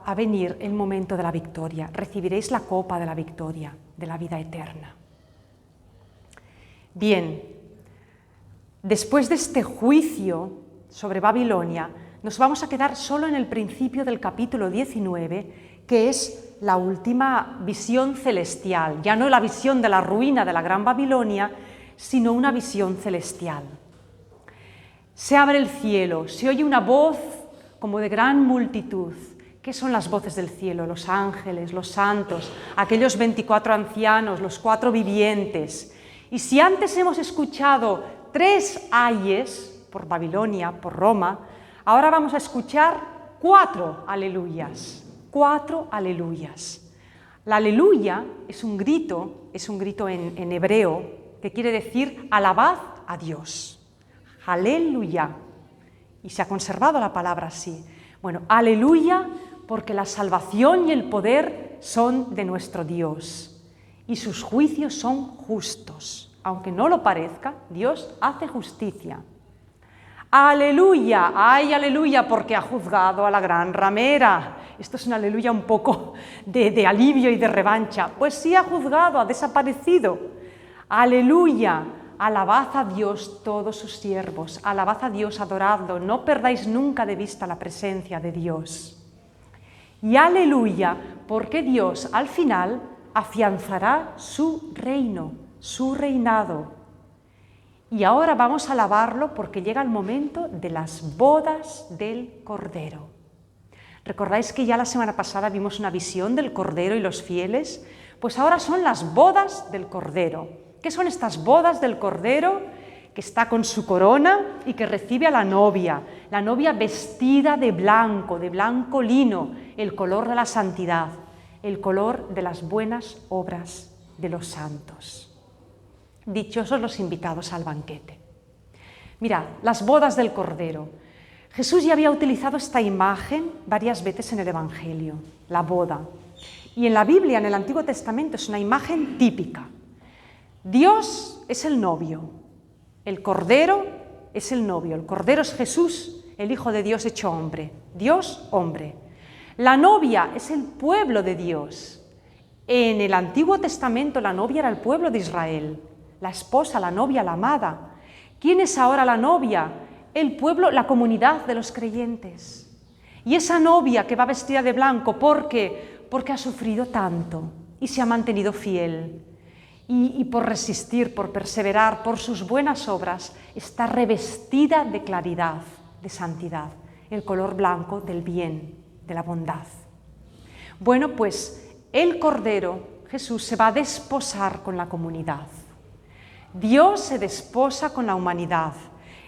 a venir el momento de la victoria, recibiréis la copa de la victoria, de la vida eterna. Bien, después de este juicio sobre Babilonia, nos vamos a quedar solo en el principio del capítulo 19, que es la última visión celestial, ya no la visión de la ruina de la gran Babilonia, sino una visión celestial. Se abre el cielo, se oye una voz como de gran multitud. ¿Qué son las voces del cielo? Los ángeles, los santos, aquellos 24 ancianos, los 4 vivientes. Y si antes hemos escuchado 3 ayes por Babilonia, por Roma, ahora vamos a escuchar 4 aleluyas. 4 aleluyas. La aleluya es un grito en hebreo que quiere decir alabad a Dios. Aleluya. Y se ha conservado la palabra así. Bueno, aleluya, porque la salvación y el poder son de nuestro Dios. y sus juicios son justos. Aunque no lo parezca, Dios hace justicia. ¡Aleluya! ¡Ay, aleluya! Porque ha juzgado a la gran ramera. Esto es un aleluya un poco de alivio y de revancha. Pues sí ha juzgado, ha desaparecido. ¡Aleluya! Alabad a Dios todos sus siervos, alabad a Dios, adoradlo, no perdáis nunca de vista la presencia de Dios. Y aleluya, porque Dios al final afianzará su reino, su reinado. Y ahora vamos a alabarlo porque llega el momento de las bodas del Cordero. ¿Recordáis que ya la semana pasada vimos una visión del Cordero y los fieles? Pues ahora son las bodas del Cordero. ¿Qué son estas bodas del Cordero? Que está con su corona y que recibe a la novia vestida de blanco lino, el color de la santidad, el color de las buenas obras de los santos. Dichosos los invitados al banquete. Mirad, las bodas del Cordero. Jesús ya había utilizado esta imagen varias veces en el Evangelio, la boda. Y en la Biblia, en el Antiguo Testamento, es una imagen típica. Dios es el novio, el Cordero es el novio, el Cordero es Jesús, el Hijo de Dios hecho hombre, Dios hombre. La novia es el pueblo de Dios. En el Antiguo Testamento la novia era el pueblo de Israel, la esposa, la novia, la amada. ¿Quién es ahora la novia? El pueblo, la comunidad de los creyentes. Y esa novia que va vestida de blanco, ¿por qué? Porque ha sufrido tanto y se ha mantenido fiel. Y por resistir, por perseverar, por sus buenas obras, está revestida de claridad, de santidad, el color blanco del bien, de la bondad. Bueno, pues el Cordero, Jesús, se va a desposar con la comunidad. Dios se desposa con la humanidad.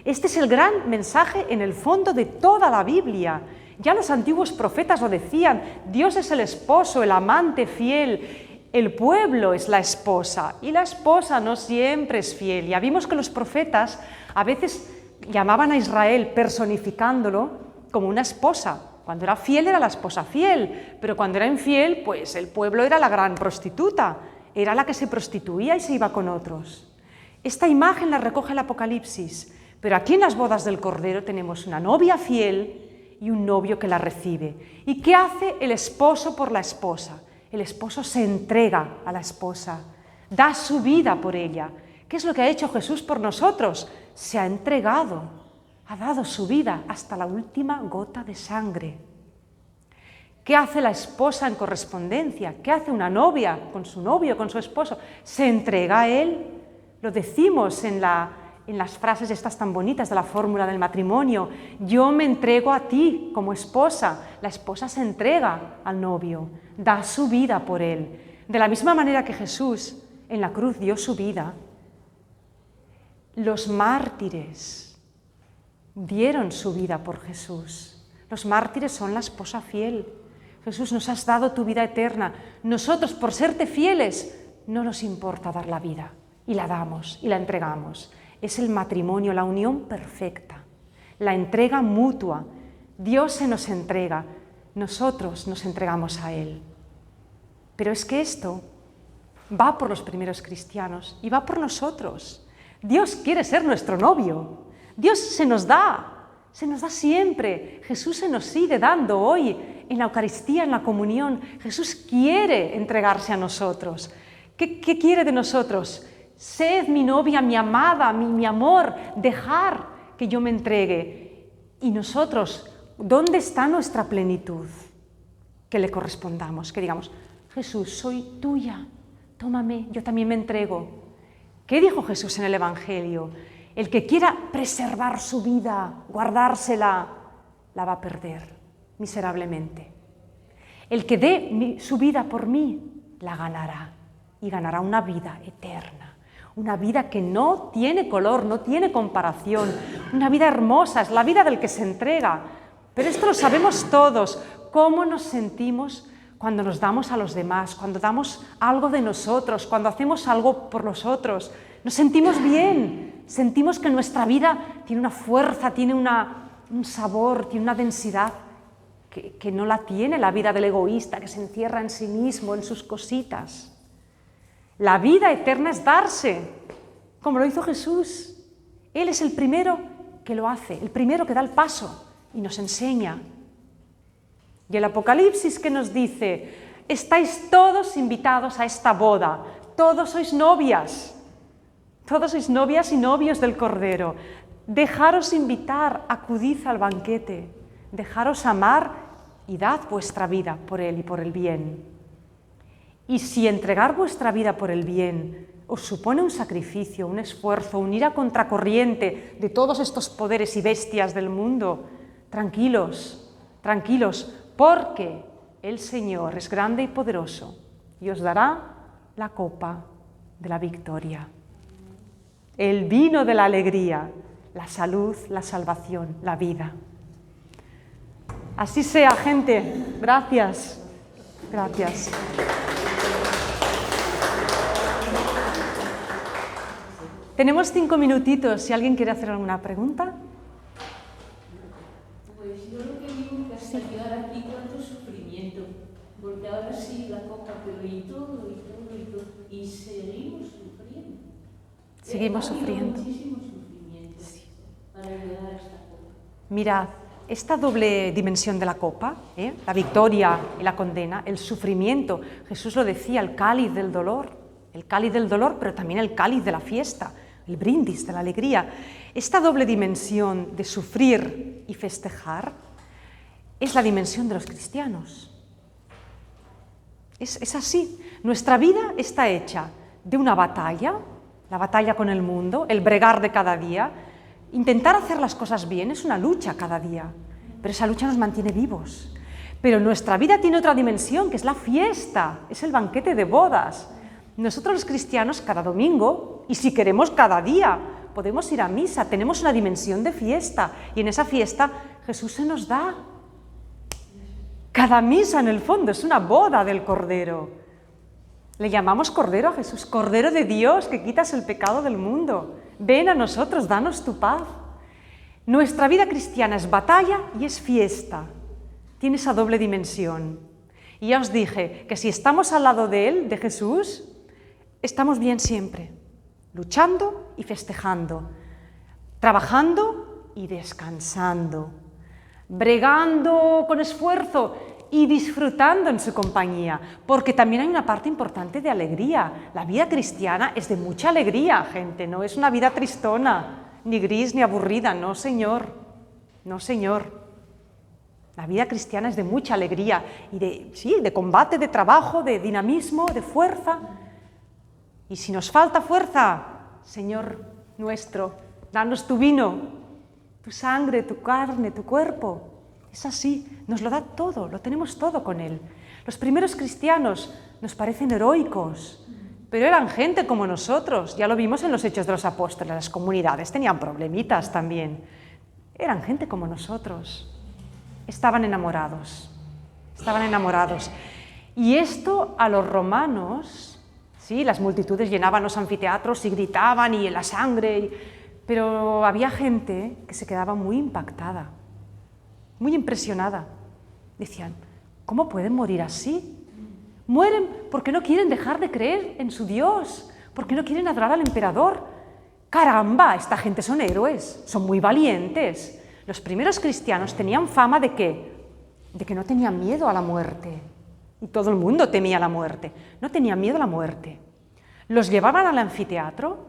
Este es el gran mensaje en el fondo de toda la Biblia. Ya los antiguos profetas lo decían, Dios es el esposo, el amante fiel. El pueblo es la esposa y la esposa no siempre es fiel. Ya vimos que los profetas a veces llamaban a Israel personificándolo como una esposa. Cuando era fiel era la esposa fiel, pero cuando era infiel, pues el pueblo era la gran prostituta, era la que se prostituía y se iba con otros. Esta imagen la recoge el Apocalipsis, pero aquí en las bodas del Cordero tenemos una novia fiel y un novio que la recibe. ¿Y qué hace el esposo por la esposa? El esposo se entrega a la esposa, da su vida por ella. ¿Qué es lo que ha hecho Jesús por nosotros? Se ha entregado, ha dado su vida hasta la última gota de sangre. ¿Qué hace la esposa en correspondencia? ¿Qué hace una novia con su novio, con su esposo? Se entrega a él. Lo decimos en las frases estas tan bonitas de la fórmula del matrimonio. Yo me entrego a ti como esposa. La esposa se entrega al novio, da su vida por él. De la misma manera que Jesús en la cruz dio su vida, los mártires dieron su vida por Jesús. Los mártires son la esposa fiel. Jesús, nos has dado tu vida eterna. Nosotros, por serte fieles, no nos importa dar la vida. Y la damos y la entregamos. Es el matrimonio, la unión perfecta, la entrega mutua. Dios se nos entrega, nosotros nos entregamos a Él. Pero es que esto va por los primeros cristianos y va por nosotros. Dios quiere ser nuestro novio. Dios se nos da siempre. Jesús se nos sigue dando hoy en la Eucaristía, en la comunión. Jesús quiere entregarse a nosotros. ¿Qué quiere de nosotros? Sed mi novia, mi amada, mi amor, dejar que yo me entregue. Y nosotros, ¿dónde está nuestra plenitud? Que le correspondamos, que digamos, Jesús, soy tuya, tómame, yo también me entrego. ¿Qué dijo Jesús en el Evangelio? El que quiera preservar su vida, guardársela, la va a perder miserablemente. El que dé su vida por mí, la ganará y ganará una vida eterna. Una vida que no tiene color, no tiene comparación, una vida hermosa, es la vida del que se entrega. Pero esto lo sabemos todos, cómo nos sentimos cuando nos damos a los demás, cuando damos algo de nosotros, cuando hacemos algo por los otros. Nos sentimos bien, sentimos que nuestra vida tiene una fuerza, tiene un sabor, tiene una densidad que no la tiene la vida del egoísta, que se encierra en sí mismo, en sus cositas. La vida eterna es darse, como lo hizo Jesús. Él es el primero que lo hace, el primero que da el paso y nos enseña. Y el Apocalipsis que nos dice, estáis todos invitados a esta boda, todos sois novias y novios del Cordero. Dejaros invitar, acudid al banquete, dejaros amar y dad vuestra vida por Él y por el bien. Y si entregar vuestra vida por el bien os supone un sacrificio, un esfuerzo, un ir a contracorriente de todos estos poderes y bestias del mundo, tranquilos, porque el Señor es grande y poderoso y os dará la copa de la victoria, el vino de la alegría, la salud, la salvación, la vida. Así sea, gente. Gracias. Gracias. Tenemos 5 minutitos, si alguien quiere hacer alguna pregunta. Pues yo lo que digo que hasta llegar aquí cuánto sufrimiento, porque ahora sí la copa, pero y todo, y seguimos sufriendo. Seguimos sufriendo. Muchísimo sufrimiento para llegar a esta copa. Mirad, esta doble dimensión de la copa, la victoria y la condena, el sufrimiento, Jesús lo decía, el cáliz del dolor, pero también el cáliz de la fiesta, el brindis de la alegría. Esta doble dimensión de sufrir y festejar es la dimensión de los cristianos. Es así. Nuestra vida está hecha de una batalla, la batalla con el mundo, el bregar de cada día. Intentar hacer las cosas bien es una lucha cada día, pero esa lucha nos mantiene vivos. Pero nuestra vida tiene otra dimensión, que es la fiesta, es el banquete de bodas. Nosotros los cristianos cada domingo, y si queremos cada día, podemos ir a misa, tenemos una dimensión de fiesta, y en esa fiesta Jesús se nos da. Cada misa en el fondo es una boda del Cordero. Le llamamos Cordero a Jesús, Cordero de Dios que quitas el pecado del mundo. Ven a nosotros, danos tu paz. Nuestra vida cristiana es batalla y es fiesta. Tiene esa doble dimensión. Y ya os dije que si estamos al lado de Él, de Jesús, estamos bien siempre, luchando y festejando, trabajando y descansando, bregando con esfuerzo y disfrutando en su compañía, porque también hay una parte importante de alegría. La vida cristiana es de mucha alegría, gente, no es una vida tristona, ni gris, ni aburrida, no señor, no señor. La vida cristiana es de mucha alegría y de combate, de trabajo, de dinamismo, de fuerza. Y si nos falta fuerza, Señor nuestro, danos tu vino, tu sangre, tu carne, tu cuerpo. Es así, nos lo da todo, lo tenemos todo con Él. Los primeros cristianos nos parecen heroicos, pero eran gente como nosotros. Ya lo vimos en los Hechos de los Apóstoles, las comunidades tenían problemitas también. Eran gente como nosotros. Estaban enamorados. Y esto a los romanos, sí, las multitudes llenaban los anfiteatros y gritaban y la sangre, pero había gente que se quedaba muy impactada, muy impresionada. Decían, ¿cómo pueden morir así? Mueren porque no quieren dejar de creer en su Dios, porque no quieren adorar al emperador. ¡Caramba! Esta gente son héroes, son muy valientes. Los primeros cristianos tenían fama ¿de qué? De que no tenían miedo a la muerte. Y todo el mundo temía la muerte. No tenían miedo a la muerte. Los llevaban al anfiteatro,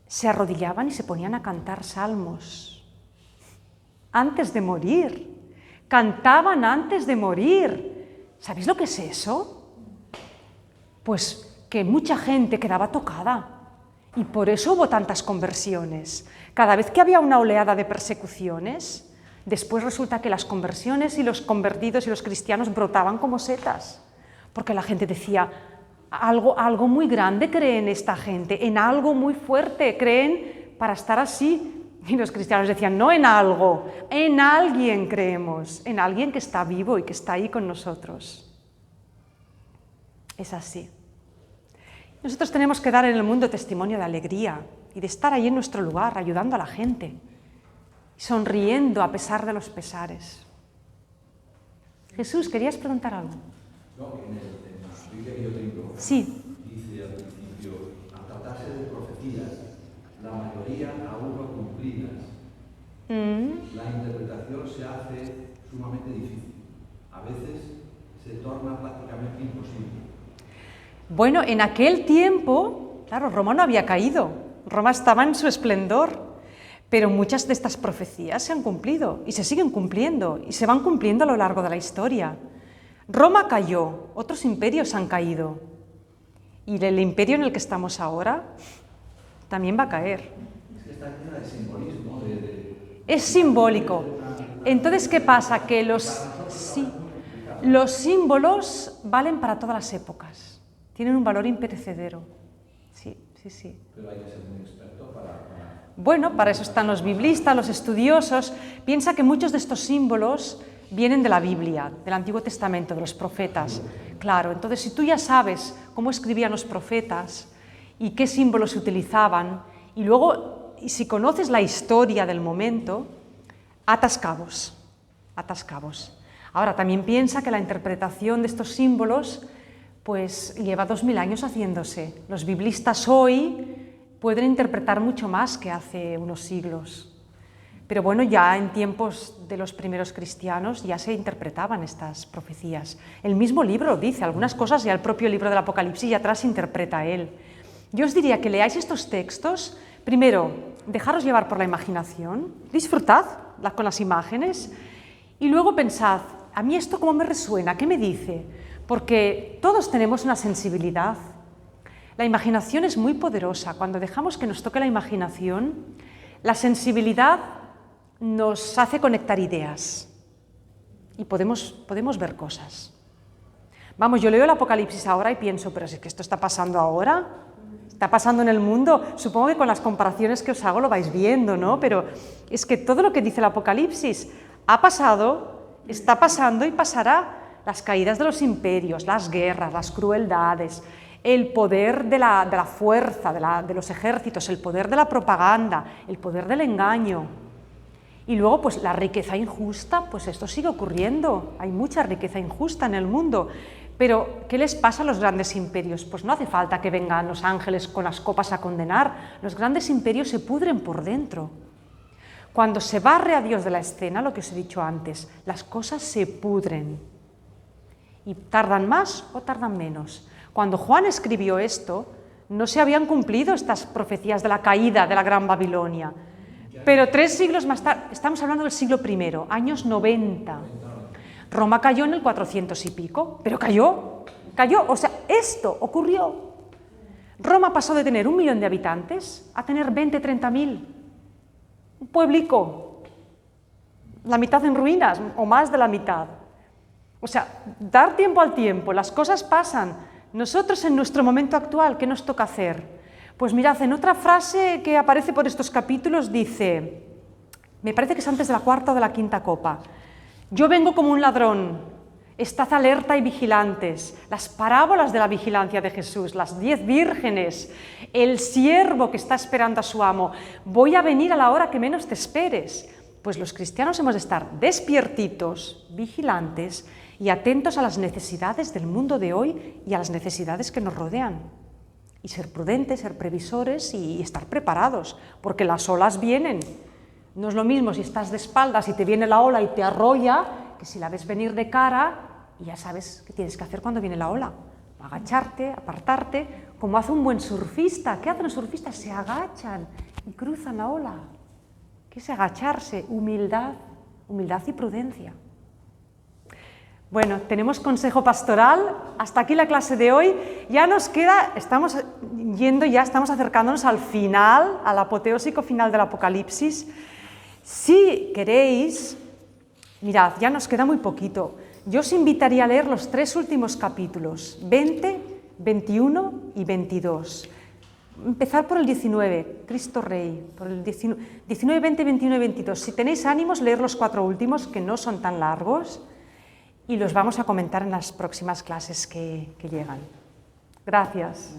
se arrodillaban y se ponían a cantar salmos. Antes de morir. Cantaban antes de morir. ¿Sabéis lo que es eso? Pues que mucha gente quedaba tocada. Y por eso hubo tantas conversiones. Cada vez que había una oleada de persecuciones, después resulta que las conversiones y los convertidos y los cristianos brotaban como setas. Porque la gente decía, algo muy grande creen esta gente, en algo muy fuerte, creen para estar así. Y los cristianos decían, no en algo, en alguien creemos, en alguien que está vivo y que está ahí con nosotros. Es así. Nosotros tenemos que dar en el mundo testimonio de alegría y de estar ahí en nuestro lugar, ayudando a la gente, sonriendo a pesar de los pesares. Jesús, ¿querías preguntar algo? No, en la Biblia que yo tengo, sí. dice dice al principio, al tratarse de profecías, la mayoría aún no cumplidas, la interpretación se hace sumamente difícil. A veces se torna prácticamente imposible. Bueno, en aquel tiempo, claro, Roma no había caído, Roma estaba en su esplendor, pero muchas de estas profecías se han cumplido y se siguen cumpliendo y se van cumpliendo a lo largo de la historia. Roma cayó, otros imperios han caído y el imperio en el que estamos ahora también va a caer. Es que está llena de simbolismo. Es simbólico. Entonces, ¿qué pasa? Que los símbolos valen para todas las épocas. Tienen un valor imperecedero. Sí. Pero hay que ser muy experto para... Bueno, para eso están los biblistas, los estudiosos. Piensa que muchos de estos símbolos vienen de la Biblia, del Antiguo Testamento, de los profetas. Claro, entonces si tú ya sabes cómo escribían los profetas y qué símbolos utilizaban, y luego, si conoces la historia del momento, atas cabos. Ahora, también piensa que la interpretación de estos símbolos pues lleva 2000 años haciéndose. Los biblistas hoy pueden interpretar mucho más que hace unos siglos. Pero bueno, ya en tiempos de los primeros cristianos ya se interpretaban estas profecías. El mismo libro lo dice, algunas cosas ya el propio libro del Apocalipsis y atrás interpreta él. Yo os diría que leáis estos textos, primero, dejaros llevar por la imaginación, disfrutad con las imágenes y luego pensad, ¿a mí esto cómo me resuena? ¿Qué me dice? Porque todos tenemos una sensibilidad. La imaginación es muy poderosa. Cuando dejamos que nos toque la imaginación, la sensibilidad nos hace conectar ideas y podemos ver cosas. Vamos, yo leo el Apocalipsis ahora y pienso, pero es que esto está pasando ahora, está pasando en el mundo. Supongo que con las comparaciones que os hago lo vais viendo, ¿no? Pero es que todo lo que dice el Apocalipsis ha pasado, está pasando y pasará. Las caídas de los imperios, las guerras, las crueldades, el poder de la fuerza, de los ejércitos, el poder de la propaganda, el poder del engaño. Y luego, pues la riqueza injusta, pues esto sigue ocurriendo. Hay mucha riqueza injusta en el mundo. Pero, ¿qué les pasa a los grandes imperios? Pues no hace falta que vengan los ángeles con las copas a condenar. Los grandes imperios se pudren por dentro. Cuando se barre a Dios de la escena, lo que os he dicho antes, las cosas se pudren. Y tardan más o tardan menos. Cuando Juan escribió esto, no se habían cumplido estas profecías de la caída de la Gran Babilonia. Pero 3 siglos más tarde, estamos hablando del siglo I, años 90. Roma cayó en el 400 y pico, pero cayó, o sea, esto ocurrió. Roma pasó de tener 1 millón de habitantes a tener 20, 30.000. Un pueblico, la mitad en ruinas, o más de la mitad. O sea, dar tiempo al tiempo, las cosas pasan. Nosotros en nuestro momento actual, ¿qué nos toca hacer? Pues mirad, en otra frase que aparece por estos capítulos dice, me parece que es antes de la 4ª o de la 5ª copa, yo vengo como un ladrón, estad alerta y vigilantes. Las parábolas de la vigilancia de Jesús, las 10 vírgenes, el siervo que está esperando a su amo, voy a venir a la hora que menos te esperes. Pues los cristianos hemos de estar despiertitos, vigilantes y atentos a las necesidades del mundo de hoy y a las necesidades que nos rodean. Y ser prudentes, ser previsores y estar preparados, porque las olas vienen. No es lo mismo si estás de espaldas y te viene la ola y te arrolla, que si la ves venir de cara y ya sabes qué tienes que hacer cuando viene la ola. Agacharte, apartarte, como hace un buen surfista. ¿Qué hacen los surfistas? Se agachan y cruzan la ola. ¿Qué es agacharse? Humildad y prudencia. Bueno, tenemos consejo pastoral, hasta aquí la clase de hoy, ya nos queda, estamos acercándonos al final, al apoteósico final del Apocalipsis. Si queréis, mirad, ya nos queda muy poquito, yo os invitaría a leer los 3 últimos capítulos, 20, 21 y 22. Empezar por el 19, Cristo Rey, por el 19, 20, 21 y 22. Si tenéis ánimos, leer los 4 últimos, que no son tan largos, y los vamos a comentar en las próximas clases que llegan. Gracias.